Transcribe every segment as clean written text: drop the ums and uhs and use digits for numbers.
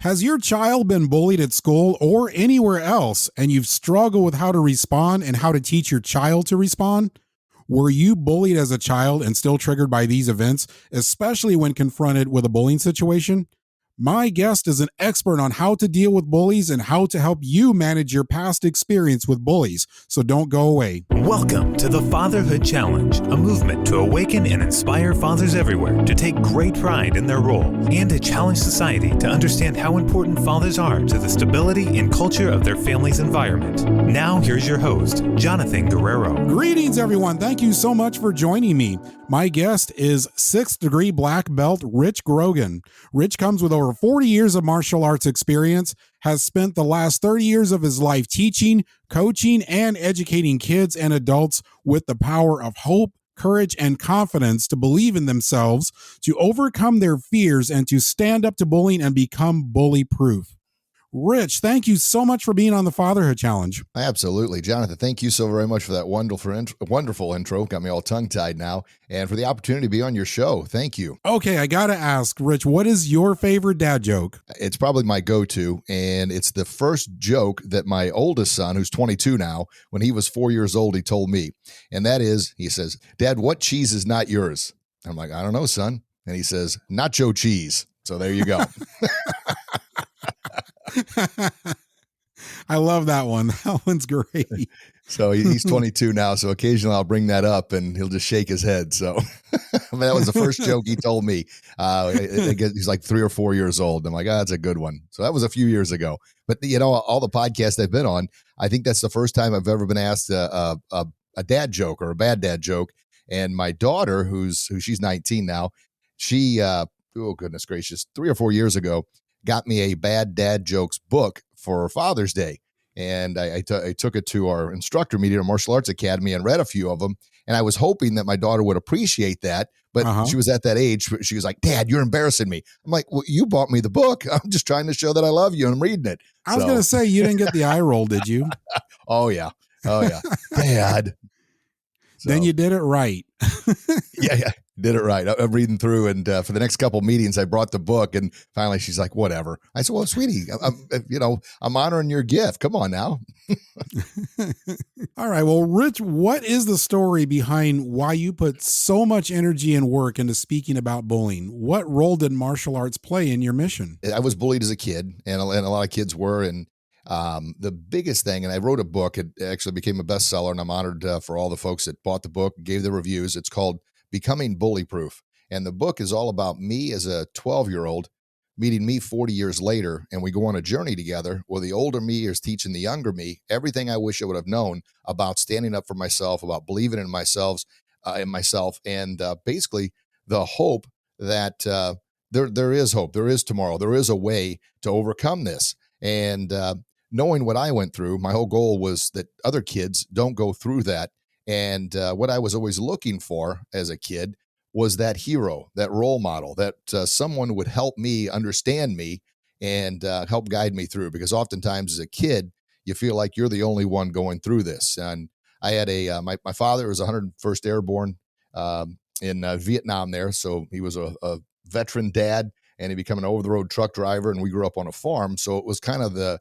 Has your child been bullied at school or anywhere else and you've struggled with how to respond and how to teach your child to respond? Were you bullied as a child and still triggered by these events, especially when confronted with a bullying situation? My guest is an expert on how to deal with bullies and how to help you manage your past experience with bullies. So don't go away. Welcome to the Fatherhood Challenge, a movement to awaken and inspire fathers everywhere to take great pride in their role and to challenge society to understand how important fathers are to the stability and culture of their family's environment. Now, here's your host, Jonathan Guerrero. Greetings, everyone. Thank you so much for joining me. My guest is 6th degree black belt Rich Grogan. Rich comes with over 40 years of martial arts experience, has spent the last 30 years of his life teaching, coaching, and educating kids and adults with the power of hope, courage, and confidence to believe in themselves, to overcome their fears, and to stand up to bullying and become bully-proof. Rich, thank you so much for being on the Fatherhood Challenge. Absolutely. Jonathan, thank you so very much for that wonderful intro. Got me all tongue-tied now. And for the opportunity to be on your show. Thank you. Okay, I got to ask, Rich, what is your favorite dad joke? It's probably my go-to, and it's the first joke that my oldest son, who's 22 now, when he was 4 years old, he told me. And that is, he says, "Dad, what cheese is not yours?" I'm like, "I don't know, son." And he says, "Nacho cheese." So there you go. I love that one. That one's great. So he's 22 now. So occasionally I'll bring that up and he'll just shake his head. So that was the first joke he told me. He's like 3 or 4 years old. I'm like, that's a good one. So that was a few years ago. But all the podcasts I've been on, I think that's the first time I've ever been asked a dad joke or a bad dad joke. And my daughter, she's 19 now, she, oh goodness gracious, 3 or 4 years ago, got me a bad dad jokes book for Father's Day. And I took it to our instructor meeting at Martial Arts Academy and read a few of them. And I was hoping that my daughter would appreciate that. But she was at that age. She was like, "Dad, you're embarrassing me." I'm like, "Well, you bought me the book. I'm just trying to show that I love you and I'm reading it." I was going to say, you didn't get the eye roll, did you? Oh, yeah. Dad. So, then you did it right. Yeah. Did it right. I'm reading through, and for the next couple meetings, I brought the book, and finally she's like, "Whatever." I said, "Well, sweetie, I'm honoring your gift. Come on now." All right. Well, Rich, what is the story behind why you put so much energy and work into speaking about bullying? What role did martial arts play in your mission? I was bullied as a kid, and a lot of kids were, and the biggest thing, and I wrote a book. It actually became a bestseller, and I'm honored for all the folks that bought the book, gave the reviews. It's called Becoming Bully-Proof. And the book is all about me as a 12-year-old meeting me 40 years later, and we go on a journey together where the older me is teaching the younger me everything I wish I would have known about standing up for myself, about believing in myself, and basically the hope that there is hope, there is tomorrow, there is a way to overcome this. And knowing what I went through, my whole goal was that other kids don't go through that. And what I was always looking for as a kid was that hero, that role model, that someone would help me understand me and help guide me through. Because oftentimes as a kid, you feel like you're the only one going through this. And I had my father was 101st Airborne in Vietnam there. So he was a veteran dad, and he became an over-the-road truck driver, and we grew up on a farm. So it was kind of the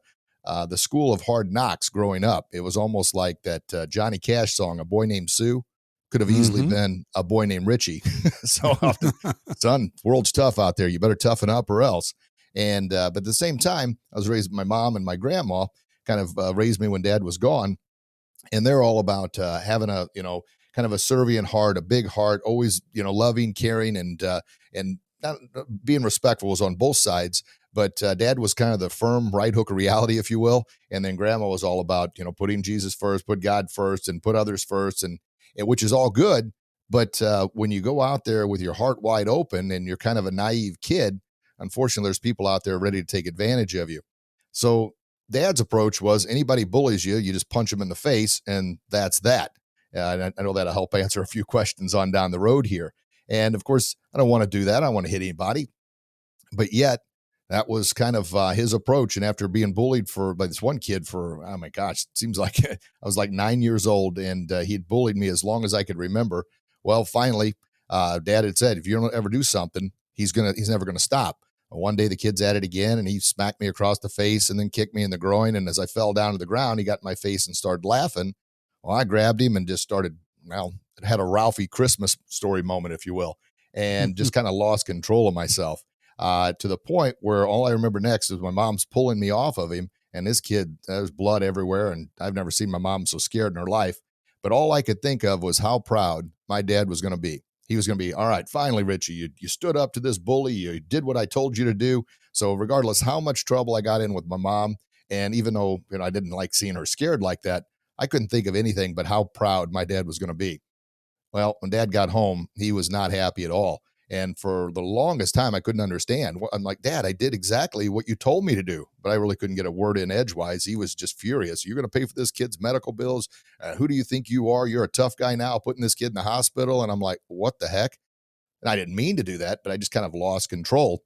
school of hard knocks growing up. It was almost like that Johnny Cash song, "A Boy Named Sue," could have easily been "A Boy Named Richie." So often, son, world's tough out there. You better toughen up or else. And but at the same time, I was raised, my mom and my grandma kind of raised me when Dad was gone. And they're all about having a, kind of a servient heart, a big heart, always, loving, caring, and not being respectful was on both sides. But Dad was kind of the firm right hook of reality, if you will. And then Grandma was all about, putting Jesus first, put God first, and put others first, and which is all good. But when you go out there with your heart wide open and you're kind of a naive kid, unfortunately, there's people out there ready to take advantage of you. So Dad's approach was, anybody bullies you, you just punch them in the face, and that's that. And I know that'll help answer a few questions on down the road here. And of course, I don't want to do that. I don't want to hit anybody. But yet, that was kind of his approach. And after being bullied by this one kid for, oh my gosh, it seems like I was like 9 years old, and he'd bullied me as long as I could remember. Well, finally, Dad had said, if you don't ever do something, he's never going to stop. One day the kid's at it again, and he smacked me across the face and then kicked me in the groin. And as I fell down to the ground, he got in my face and started laughing. Well, I grabbed him and just started, well, it had a Ralphie Christmas story moment, if you will, and just kind of lost control of myself to the point where all I remember next is my mom's pulling me off of him. And this kid, there's blood everywhere. And I've never seen my mom so scared in her life. But all I could think of was how proud my dad was going to be. He was going to be, all right, finally, Richie, you stood up to this bully. You did what I told you to do. So regardless how much trouble I got in with my mom, and even though I didn't like seeing her scared like that, I couldn't think of anything but how proud my dad was going to be. Well, when Dad got home, he was not happy at all. And for the longest time, I couldn't understand. I'm like, Dad, I did exactly what you told me to do, but I really couldn't get a word in edgewise. He was just furious. You're going to pay for this kid's medical bills. Who do you think you are? You're a tough guy now, putting this kid in the hospital. And I'm like, what the heck? And I didn't mean to do that, but I just kind of lost control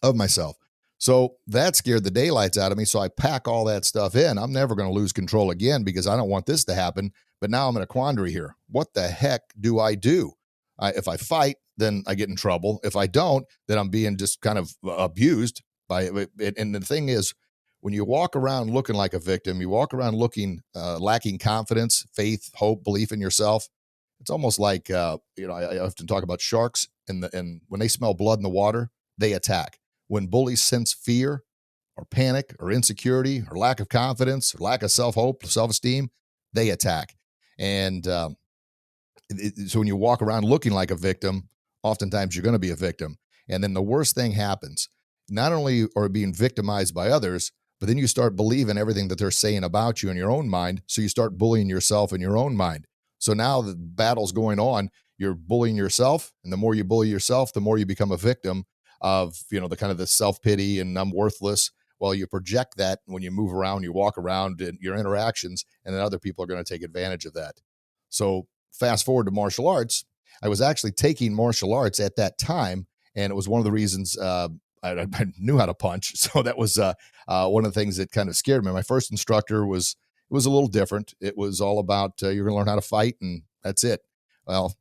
of myself. So that scared the daylights out of me. So I pack all that stuff in. I'm never going to lose control again because I don't want this to happen. But now I'm in a quandary here. What the heck do I do? If I fight, then I get in trouble. If I don't, then I'm being just kind of abused by it. And the thing is, when you walk around looking like a victim, you walk around looking lacking confidence, faith, hope, belief in yourself. It's almost like I often talk about sharks, and when they smell blood in the water, they attack. When bullies sense fear or panic or insecurity or lack of confidence or lack of self-hope, self-esteem, they attack. And so when you walk around looking like a victim, oftentimes you're going to be a victim. And then the worst thing happens. Not only are you being victimized by others, but then you start believing everything that they're saying about you in your own mind. So you start bullying yourself in your own mind. So now the battle's going on. You're bullying yourself. And the more you bully yourself, the more you become a victim of, the kind of the self-pity and I'm worthless. Well, you project that when you move around, you walk around in your interactions, and then other people are going to take advantage of that. So fast forward to martial arts. I was actually taking martial arts at that time, and it was one of the reasons I knew how to punch. So that was one of the things that kind of scared me. My first instructor was a little different. It was all about you're going to learn how to fight, and that's it. Well,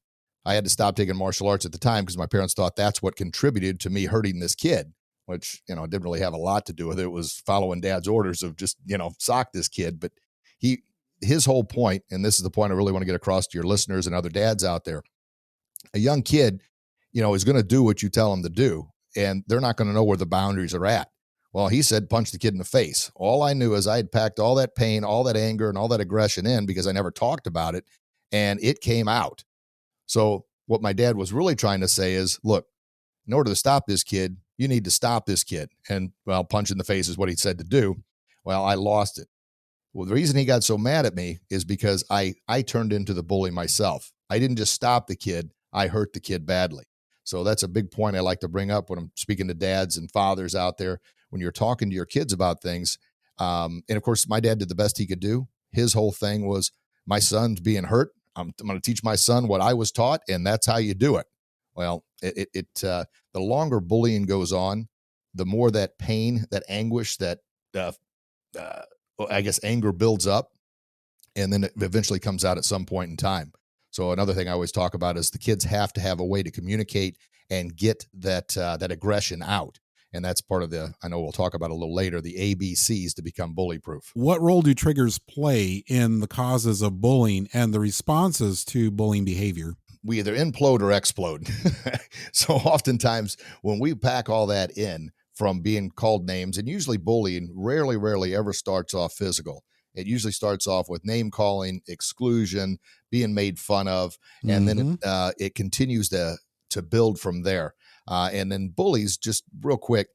I had to stop taking martial arts at the time because my parents thought that's what contributed to me hurting this kid, which, didn't really have a lot to do with it. It was following Dad's orders of just, sock this kid. But his whole point, and this is the point I really want to get across to your listeners and other dads out there, a young kid, is going to do what you tell him to do, and they're not going to know where the boundaries are at. Well, he said, punch the kid in the face. All I knew is I had packed all that pain, all that anger, and all that aggression in because I never talked about it, and it came out. So what my dad was really trying to say is, look, in order to stop this kid, you need to stop this kid. And, well, punch in the face is what he said to do. Well, I lost it. Well, the reason he got so mad at me is because I turned into the bully myself. I didn't just stop the kid. I hurt the kid badly. So that's a big point I like to bring up when I'm speaking to dads and fathers out there, when you're talking to your kids about things. And of course, my dad did the best he could do. His whole thing was, my son's being hurt. I'm going to teach my son what I was taught, and that's how you do it. Well, the longer bullying goes on, the more that pain, that anguish, that I guess anger builds up, and then it eventually comes out at some point in time. So another thing I always talk about is the kids have to have a way to communicate and get that aggression out. And that's part of I know we'll talk about a little later, the ABCs to become bully proof. What role do triggers play in the causes of bullying and the responses to bullying behavior? We either implode or explode. So oftentimes when we pack all that in from being called names, and usually bullying rarely ever starts off physical. It usually starts off with name calling, exclusion, being made fun of, and then it continues to build from there. And then bullies, just real quick,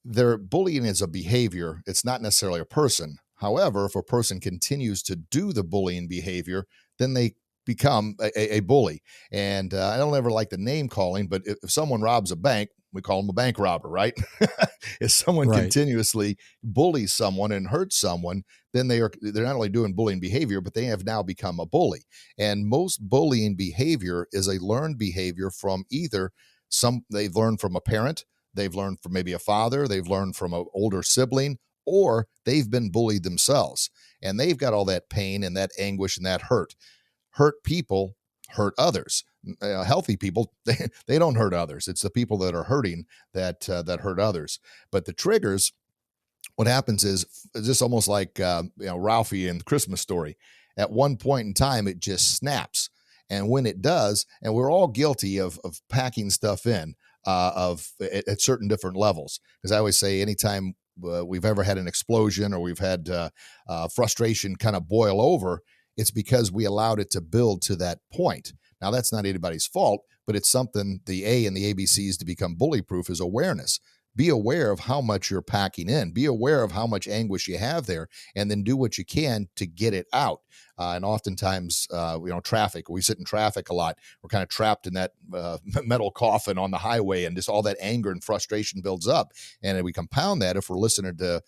their bullying is a behavior. It's not necessarily a person. However, if a person continues to do the bullying behavior, then they become a bully. And I don't ever like the name calling, but if someone robs a bank, we call them a bank robber, right? If someone continuously bullies someone and hurts someone, then they're not only doing bullying behavior, but they have now become a bully. And most bullying behavior is a learned behavior from either they've learned from a parent, they've learned from maybe a father, they've learned from an older sibling, or they've been bullied themselves. And they've got all that pain and that anguish and that hurt. Hurt people hurt others. Healthy people, they don't hurt others. It's the people that are hurting that hurt others. But the triggers, what happens is just almost like Ralphie in the Christmas Story. At one point in time, it just snaps. And when it does, and we're all guilty of packing stuff in at certain different levels. Because I always say anytime we've ever had an explosion or we've had frustration kind of boil over, it's because we allowed it to build to that point. Now, that's not anybody's fault, but it's something the A in the ABCs to become bully-proof is awareness. Be aware of how much you're packing in. Be aware of how much anguish you have there, and then do what you can to get it out. And oftentimes, traffic, we sit in traffic a lot. We're kind of trapped in that metal coffin on the highway, and just all that anger and frustration builds up. And we compound that if we're listening to,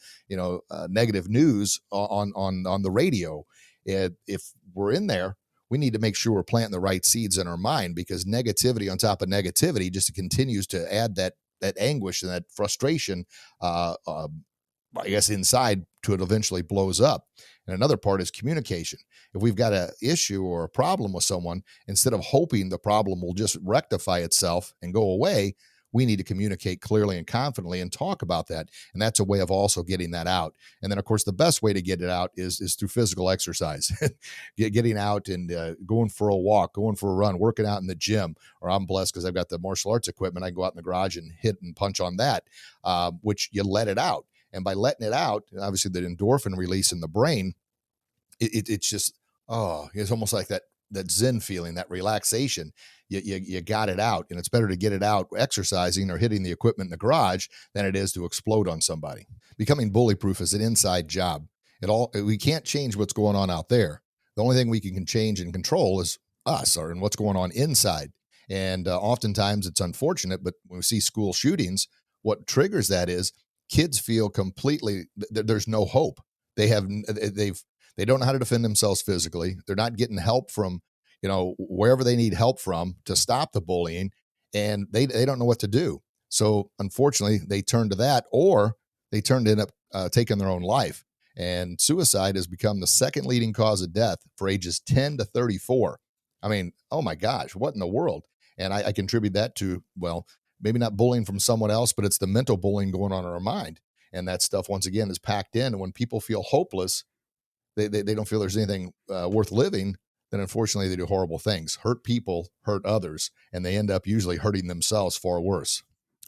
negative news on the radio. If we're in there, we need to make sure we're planting the right seeds in our mind, because negativity on top of negativity just continues to add that anguish and that frustration, I guess, inside to it eventually blows up. And another part is communication. If we've got an issue or a problem with someone, instead of hoping the problem will just rectify itself and go away, we need to communicate clearly and confidently and talk about that. And that's a way of also getting that out. And then, of course, the best way to get it out is through physical exercise, getting out and going for a walk, going for a run, working out in the gym. Or I'm blessed because I've got the martial arts equipment. I can go out in the garage and hit and punch on that, which you let it out. And by letting it out, obviously the endorphin release in the brain, it's just, it's almost like that Zen feeling, that relaxation. You got it out, and it's better to get it out exercising or hitting the equipment in the garage than it is to explode on somebody. Becoming bully-proof is an inside job. We can't change what's going on out there. The only thing we can change and control is us, and what's going on inside. And oftentimes it's unfortunate, but when we see school shootings, what triggers that is kids feel completely, there's no hope. They don't know how to defend themselves physically. They're not getting help from, wherever they need help from to stop the bullying, and they don't know what to do. So unfortunately, they turn to that, or they end up taking their own life. And suicide has become the second leading cause of death for ages 10 to 34. I mean, oh my gosh, what in the world? And I contribute that to, maybe not bullying from someone else, but it's the mental bullying going on in our mind. And that stuff, once again, is packed in. And when people feel hopeless, they don't feel there's anything worth living, then unfortunately they do horrible things. Hurt people hurt others, and they end up usually hurting themselves far worse.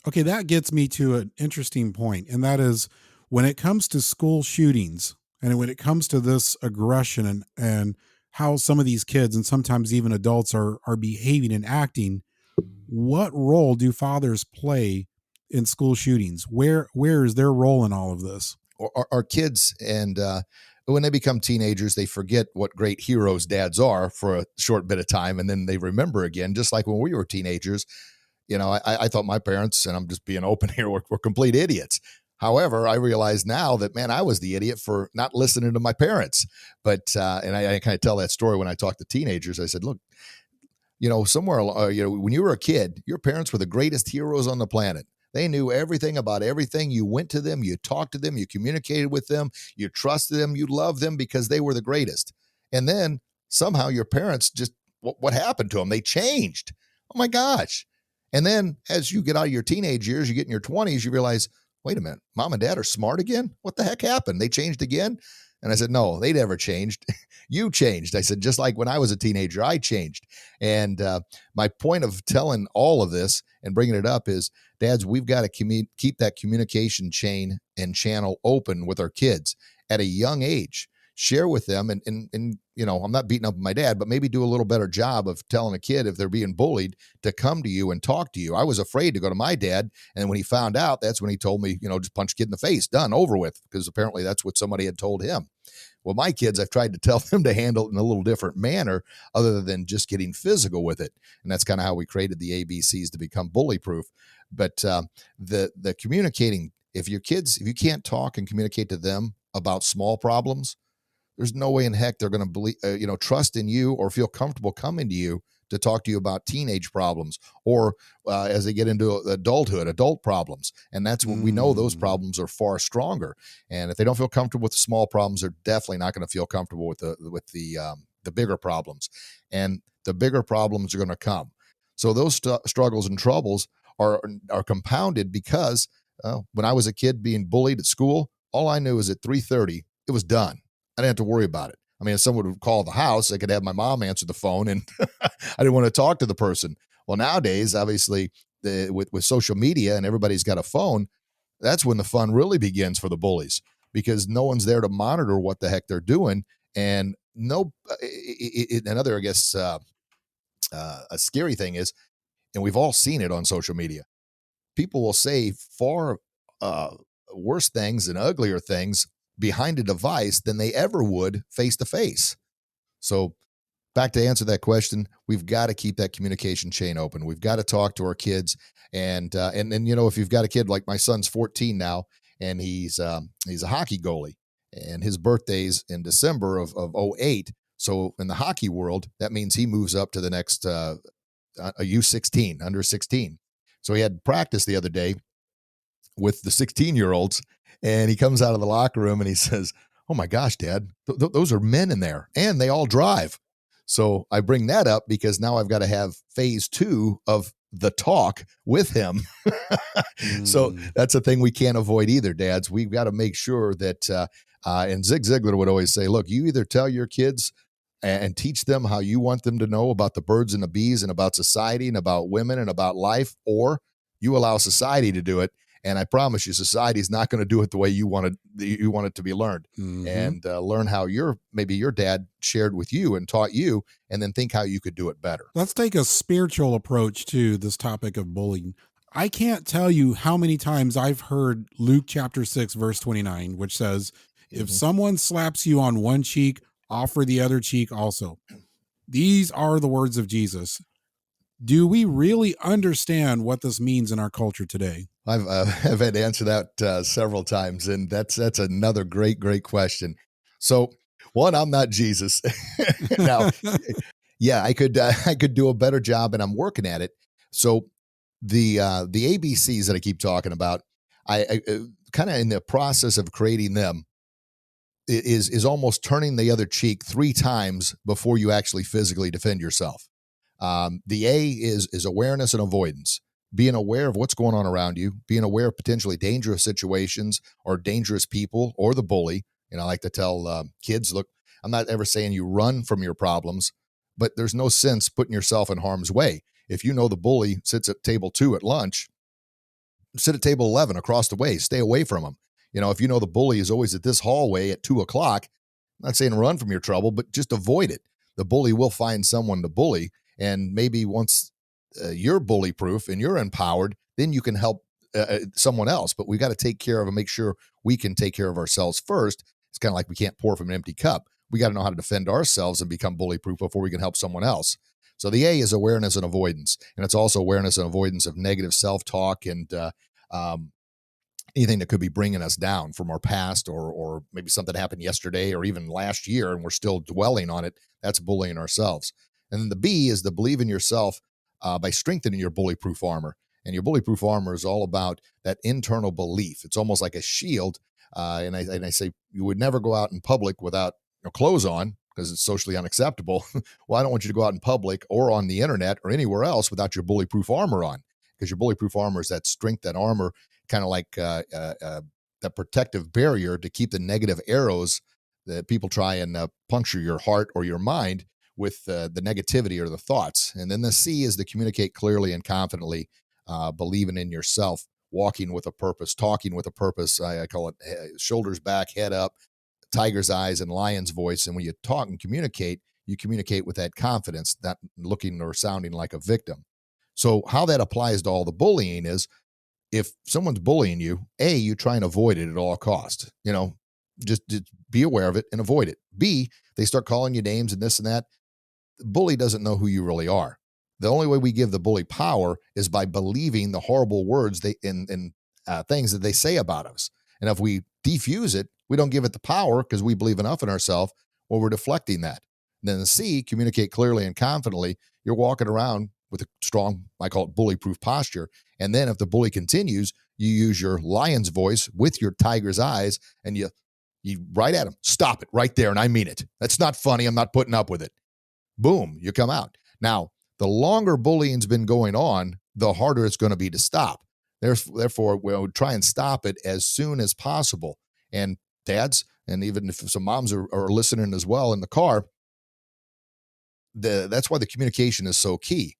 Okay, that gets me to an interesting point, and that is when it comes to school shootings and when it comes to this aggression and how some of these kids and sometimes even adults are behaving and acting, what role do fathers play in school shootings? Where is their role in all of this? Our kids, and when they become teenagers, they forget what great heroes dads are for a short bit of time, and then they remember again, just like when we were teenagers. I thought my parents, and I'm just being open here, were complete idiots. However, I realize now that, man, I was the idiot for not listening to my parents. But, and I kind of tell that story when I talk to teenagers. I said, look, somewhere, when you were a kid, your parents were the greatest heroes on the planet. They knew everything about everything. You went to them, you talked to them, you communicated with them, you trusted them, you loved them because they were the greatest. And then somehow your parents just, what happened to them? They changed. Oh my gosh. And then as you get out of your teenage years, you get in your 20s, you realize, wait a minute, mom and dad are smart again? What the heck happened? They changed again? And I said, no, they never changed. You changed. I said, just like when I was a teenager, I changed. And my point of telling all of this and bringing it up is, dads, we've got to keep that communication chain and channel open with our kids at a young age. Share with them. And I'm not beating up my dad, but maybe do a little better job of telling a kid if they're being bullied to come to you and talk to you. I was afraid to go to my dad. And when he found out, that's when he told me, just punch a kid in the face, done, over with, because apparently that's what somebody had told him. Well, my kids, I've tried to tell them to handle it in a little different manner other than just getting physical with it. And that's kind of how we created the ABCs to become bully proof. But the communicating, if you can't talk and communicate to them about small problems, there's no way in heck they're going to believe, trust in you or feel comfortable coming to you to talk to you about teenage problems or as they get into adult problems. And that's when we know those problems are far stronger. And if they don't feel comfortable with the small problems, they're definitely not going to feel comfortable with the bigger problems. And the bigger problems are going to come. So those struggles and troubles are compounded because when I was a kid being bullied at school, all I knew is at 3:30 it was done. I didn't have to worry about it. I mean, if someone would call the house, I could have my mom answer the phone, and I didn't want to talk to the person. Well, nowadays, obviously, with social media and everybody's got a phone, that's when the fun really begins for the bullies, because no one's there to monitor what the heck they're doing. And another, I guess, a scary thing is, and we've all seen it on social media, people will say far worse things and uglier things behind a device than they ever would face to face. So back to answer that question, we've got to keep that communication chain open. We've got to talk to our kids. And if you've got a kid, like my son's 14 now, and he's a hockey goalie, and his birthday's in December of 08. So in the hockey world, that means he moves up to the next a U16, under 16. So he had practice the other day with the 16-year-olds, and he comes out of the locker room and he says, "Oh my gosh, Dad, those are men in there, and they all drive." So I bring that up because now I've got to have phase 2 of the talk with him. So that's a thing we can't avoid either, dads. We've got to make sure that, and Zig Ziglar would always say, look, you either tell your kids and teach them how you want them to know about the birds and the bees and about society and about women and about life, or you allow society to do it. And I promise you, society is not going to do it the way you want it to be learned. And learn how maybe your dad shared with you and taught you, and then think how you could do it better. Let's take a spiritual approach to this topic of bullying. I can't tell you how many times I've heard Luke chapter 6, verse 29, which says, if someone slaps you on one cheek, offer the other cheek also. These are the words of Jesus. Do we really understand what this means in our culture today? I've had to answer that several times, and that's another great question. So, one, I'm not Jesus. Now, yeah, I could do a better job, and I'm working at it. So, the ABCs that I keep talking about, I kind of in the process of creating them is almost turning the other cheek 3 times before you actually physically defend yourself. The A is awareness and avoidance. Being aware of what's going on around you, being aware of potentially dangerous situations or dangerous people or the bully. And I like to tell kids, look, I'm not ever saying you run from your problems, but there's no sense putting yourself in harm's way. If you know the bully sits at table 2 at lunch, sit at table 11 across the way, stay away from him. If you know the bully is always at this hallway at 2:00, I'm not saying run from your trouble, but just avoid it. The bully will find someone to bully. And maybe once you're bully proof and you're empowered, then you can help someone else. But we've got to take care of and make sure we can take care of ourselves first. It's kind of like we can't pour from an empty cup. We got to know how to defend ourselves and become bully proof before we can help someone else. So the A is awareness and avoidance. And it's also awareness and avoidance of negative self-talk and anything that could be bringing us down from our past, or maybe something happened yesterday or even last year and we're still dwelling on it. That's bullying ourselves. And then the B is the believe in yourself by strengthening your bully-proof armor. And your bully-proof armor is all about that internal belief. It's almost like a shield. And I say you would never go out in public without clothes on because it's socially unacceptable. Well, I don't want you to go out in public or on the internet or anywhere else without your bully-proof armor on, because your bully-proof armor is that strength, that armor, kind of like that protective barrier to keep the negative arrows that people try and puncture your heart or your mind with the negativity or the thoughts. And then the C is to communicate clearly and confidently, believing in yourself, walking with a purpose, talking with a purpose. I call it shoulders back, head up, tiger's eyes, and lion's voice. And when you talk and communicate, you communicate with that confidence, not looking or sounding like a victim. So how that applies to all the bullying is, if someone's bullying you, A, you try and avoid it at all costs. Just be aware of it and avoid it. B, they start calling you names and this and that. The bully doesn't know who you really are. The only way we give the bully power is by believing the horrible words and things that they say about us. And if we defuse it, we don't give it the power because we believe enough in ourselves, or we're deflecting that. And then the C, communicate clearly and confidently. You're walking around with a strong, I call it bully-proof posture. And then if the bully continues, you use your lion's voice with your tiger's eyes, and you right at him. Stop it right there, and I mean it. That's not funny. I'm not putting up with it. Boom, you come out. Now, the longer bullying's been going on, the harder it's going to be to stop. Therefore, we'll try and stop it as soon as possible. And dads, and even if some moms are listening as well in the car, that's why the communication is so key.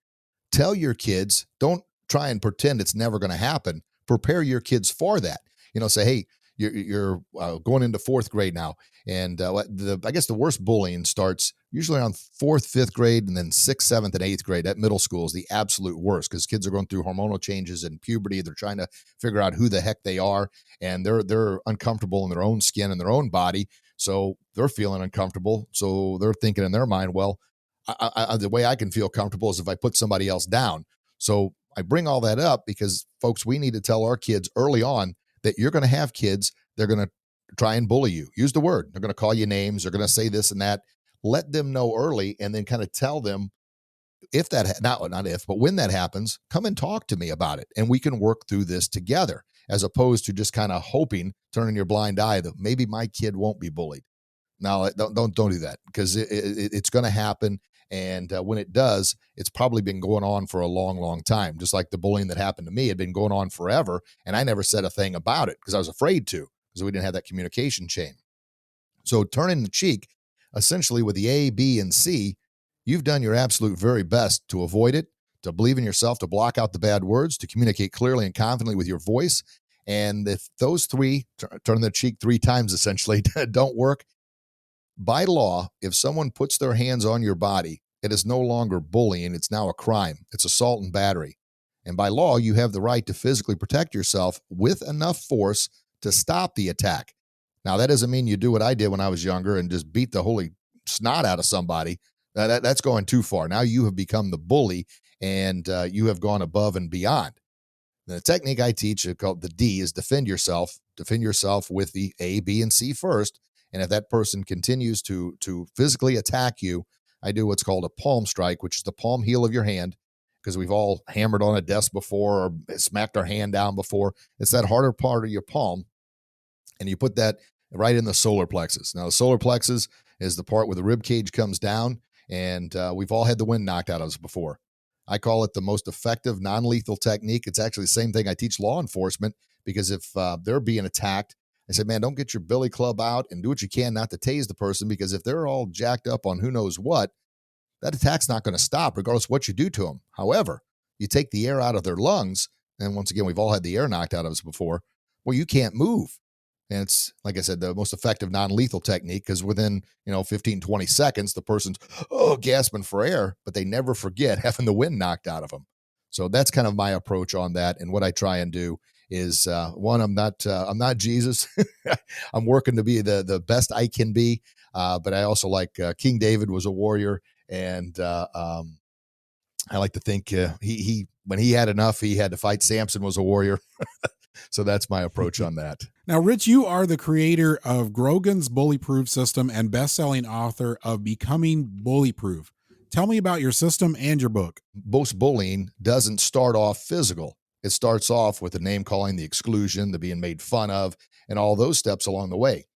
Tell your kids, don't try and pretend it's never going to happen. Prepare your kids for that. Say, hey, you're going into fourth grade now. And I guess the worst bullying starts usually around fourth, fifth grade, and then sixth, seventh, and eighth grade. At middle school is the absolute worst because kids are going through hormonal changes and puberty. They're trying to figure out who the heck they are, and they're uncomfortable in their own skin and their own body. So they're feeling uncomfortable. So they're thinking in their mind, well, the way I can feel comfortable is if I put somebody else down. So I bring all that up because, folks, we need to tell our kids early on that you're going to have kids. They're going to try and bully you. Use the word. They're going to call you names. They're going to say this and that. Let them know early, and then kind of tell them if that, not if, but when that happens, come and talk to me about it. And we can work through this together, as opposed to just kind of hoping, turning your blind eye that maybe my kid won't be bullied. Now, don't do that, because it's going to happen. And when it does, it's probably been going on for a long, long time. Just like the bullying that happened to me had been going on forever. And I never said a thing about it because I was afraid to, because we didn't have that communication chain. So turning the cheek, essentially with the A, B, and C, you've done your absolute very best to avoid it, to believe in yourself, to block out the bad words, to communicate clearly and confidently with your voice. And if those three, turning the cheek 3 times essentially, don't work, by law, if someone puts their hands on your body, it is no longer bullying. It's now a crime. It's assault and battery. And by law, you have the right to physically protect yourself with enough force to stop the attack. Now, that doesn't mean you do what I did when I was younger and just beat the holy snot out of somebody. That's going too far. Now you have become the bully, and you have gone above and beyond. The technique I teach, called the D, is defend yourself. Defend yourself with the A, B, and C first. And if that person continues to physically attack you, I do what's called a palm strike, which is the palm heel of your hand, because we've all hammered on a desk before or smacked our hand down before. It's that harder part of your palm, and you put that right in the solar plexus. Now, the solar plexus is the part where the rib cage comes down, and we've all had the wind knocked out of us before. I call it the most effective non-lethal technique. It's actually the same thing I teach law enforcement, because if they're being attacked, I said, man, don't get your billy club out and do what you can not to tase the person, because if they're all jacked up on who knows what, that attack's not going to stop regardless of what you do to them. However, you take the air out of their lungs, and once again, we've all had the air knocked out of us before, well, you can't move. And it's, like I said, the most effective non-lethal technique, because within 15, 20 seconds, the person's gasping for air, but they never forget having the wind knocked out of them. So that's kind of my approach on that. And what I try and do is, one, I'm not Jesus. I'm working to be the best I can be. But I also like King David was a warrior. And I like to think he when he had enough, he had to fight. Samson was a warrior. So that's my approach on that. Now, Rich, you are the creator of Grogan's bullyproof system and best-selling author of Becoming Bullyproof. Tell me about your system and your book. Most bullying doesn't start off physical. It starts off with the name calling, the exclusion, the being made fun of, and all those steps along the way.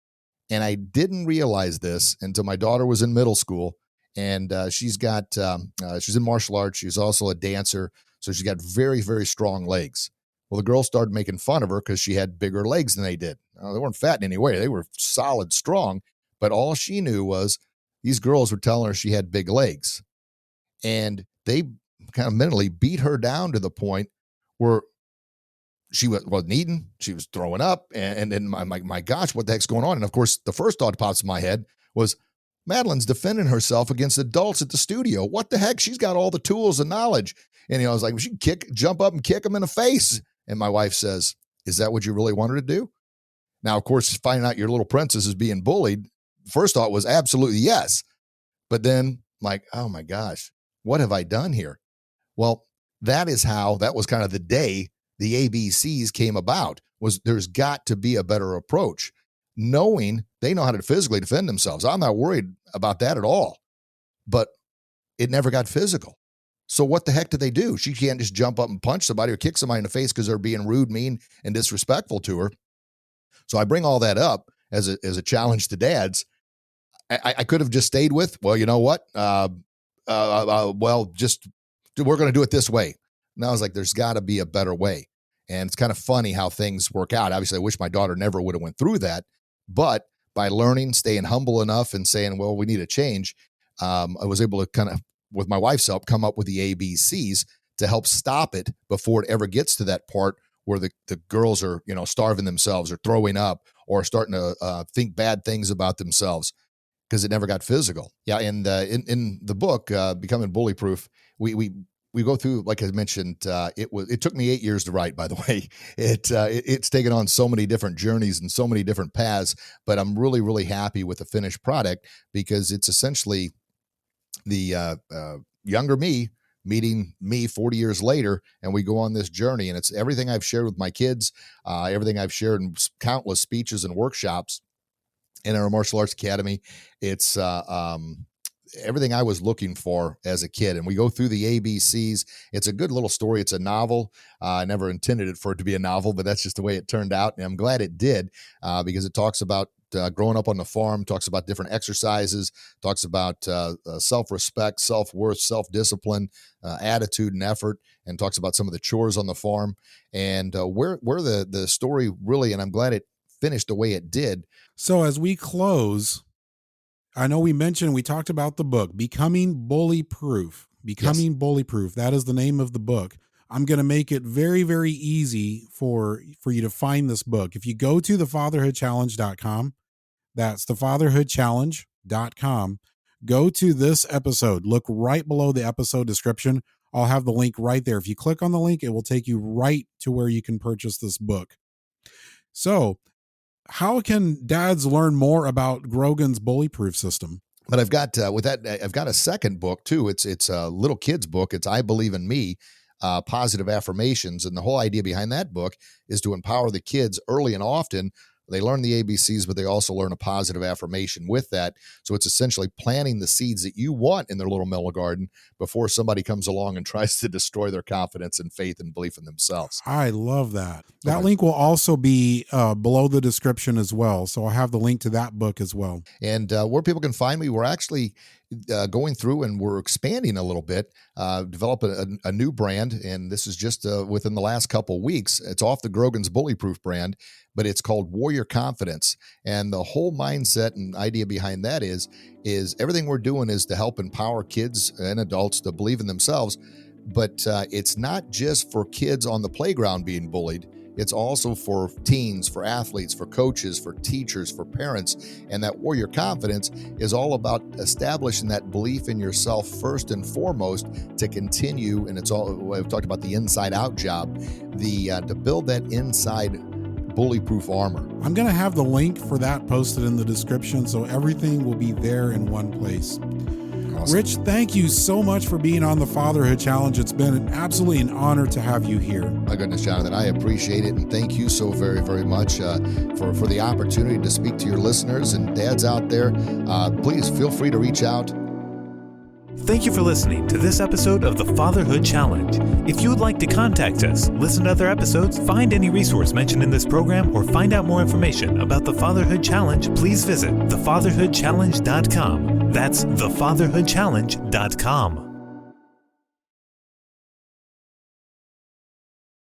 And I didn't realize this until my daughter was in middle school, and she's in martial arts. She's also a dancer, so she's got very, very strong legs. Well, the girls started making fun of her because she had bigger legs than they did. They weren't fat in any way. They were solid, strong, but all she knew was these girls were telling her she had big legs. And they kind of mentally beat her down to the point where she wasn't eating, she was throwing up, and then my gosh, what the heck's going on? And of course, the first thought that pops in my head was, Madeline's defending herself against adults at the studio. What the heck? She's got all the tools and knowledge. And I was like, she can jump up and kick him in the face. And my wife says, is that what you really wanted to do? Now, of course, finding out your little princess is being bullied, first thought was absolutely yes. But then, like, oh my gosh, what have I done here? Well, that was kind of the day the ABCs came about, was there's got to be a better approach. Knowing they know how to physically defend themselves. I'm not worried about that at all. But it never got physical. So what the heck do they do? She can't just jump up and punch somebody or kick somebody in the face because they're being rude, mean, and disrespectful to her. So I bring all that up as a challenge to dads. I could have just stayed with, well, you know what? well, just we're going to do it this way. And I was like, there's got to be a better way. And it's kind of funny how things work out. Obviously, I wish my daughter never would have went through that. But by learning, staying humble enough and saying, well, we need a change, I was able to kind of, with my wife's help, come up with the ABCs to help stop it before it ever gets to that part where the girls are, starving themselves or throwing up or starting to think bad things about themselves, because it never got physical. Yeah, and in the book, Becoming Bullyproof, we go through, like I mentioned, it took me 8 years to write, by the way. It's taken on so many different journeys and so many different paths, but I'm really, really happy with the finished product, because it's essentially the younger me meeting me 40 years later, and we go on this journey, and it's everything I've shared with my kids, everything I've shared in countless speeches and workshops in our martial arts academy. It's everything I was looking for as a kid. And we go through the ABCs. It's a good little story. It's a novel. I never intended it for it to be a novel, but that's just the way it turned out. And I'm glad it did, because it talks about growing up on the farm, talks about different exercises, talks about self-respect, self-worth, self-discipline, attitude and effort, and talks about some of the chores on the farm, and where the story really, and I'm glad it finished the way it did. So as we close, I know we talked about the book, Becoming Bullyproof. Becoming Bullyproof. That is the name of the book. I'm going to make it very, very easy for you to find this book. If you go to thefatherhoodchallenge.com, that's thefatherhoodchallenge.com, go to this episode, look right below the episode description. I'll have the link right there. If you click on the link, it will take you right to where you can purchase this book. So, how can dads learn more about Grogan's Bullyproof system? But I've got I've got a second book too. It's a little kid's book. It's I Believe in Me, Positive Affirmations. And the whole idea behind that book is to empower the kids early and often. They learn the ABCs, but they also learn a positive affirmation with that. So it's essentially planting the seeds that you want in their little mellow garden before somebody comes along and tries to destroy their confidence and faith and belief in themselves. I love that. That link will also be below the description as well. So I'll have the link to that book as well. And where people can find me, we're actually going through and we're expanding a little bit, develop a new brand. And this is just within the last couple of weeks. It's off the Grogan's Bullyproof brand, but it's called Warrior Confidence. And the whole mindset and idea behind that is everything we're doing is to help empower kids and adults to believe in themselves. But it's not just for kids on the playground being bullied. It's also for teens, for athletes, for coaches, for teachers, for parents. And that warrior confidence is all about establishing that belief in yourself first and foremost to continue. And it's all, we've talked about the inside out job, to build that inside bullyproof armor. I'm going to have the link for that posted in the description, so everything will be there in one place. Awesome. Rich, thank you so much for being on the Fatherhood Challenge. It's been absolutely an honor to have you here. My goodness, Jonathan, I appreciate it. And thank you so very, very much for the opportunity to speak to your listeners and dads out there. Please feel free to reach out. Thank you for listening to this episode of the Fatherhood Challenge. If you would like to contact us, listen to other episodes, find any resource mentioned in this program, or find out more information about the Fatherhood Challenge, please visit thefatherhoodchallenge.com. That's thefatherhoodchallenge.com.